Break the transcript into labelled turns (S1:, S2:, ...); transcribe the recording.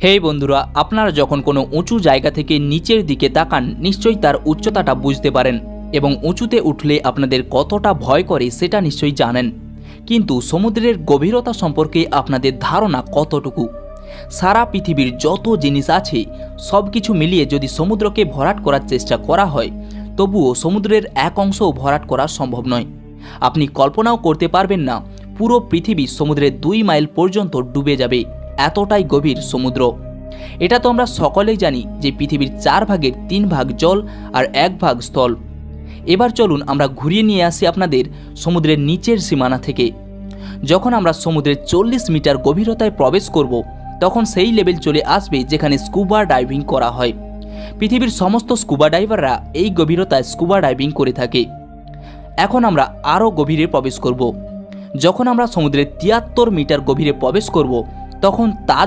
S1: হে বন্ধুরা, আপনারা যখন কোনো উঁচু জায়গা থেকে নিচের দিকে তাকান নিশ্চয়ই তার উচ্চতাটা বুঝতে পারেন এবং উঁচুতে উঠলে আপনাদের কতটা ভয় করে সেটা নিশ্চয়ই জানেন। কিন্তু সমুদ্রের গভীরতা সম্পর্কে আপনাদের ধারণা কতটুকু? সারা পৃথিবীর যত জিনিস আছে সব কিছু মিলিয়ে যদি সমুদ্রকে ভরাট করার চেষ্টা করা হয় তবুও সমুদ্রের এক অংশও ভরাট করা সম্ভব নয়। আপনি কল্পনাও করতে পারবেন না পুরো পৃথিবী সমুদ্রের 2 মাইল পর্যন্ত ডুবে যাবে, এতটাই গভীর সমুদ্র। এটা তো আমরা সকলেই জানি যে পৃথিবীর 4 ভাগের 3 ভাগ জল আর 1 ভাগ স্থল। এবার চলুন আমরা ঘুরিয়ে নিয়ে আসি আপনাদের সমুদ্রের নিচের সীমানা থেকে। যখন আমরা সমুদ্রের 40 মিটার গভীরতায় প্রবেশ করব তখন সেই লেভেল চলে আসবে যেখানে স্কুবা ডাইভিং করা হয়। পৃথিবীর সমস্ত স্কুবা ডাইভাররা এই গভীরতায় স্কুবা ডাইভিং করে থাকে। এখন আমরা আরও গভীরে প্রবেশ করব। যখন আমরা সমুদ্রের 73 মিটার গভীরে প্রবেশ করব তখন তা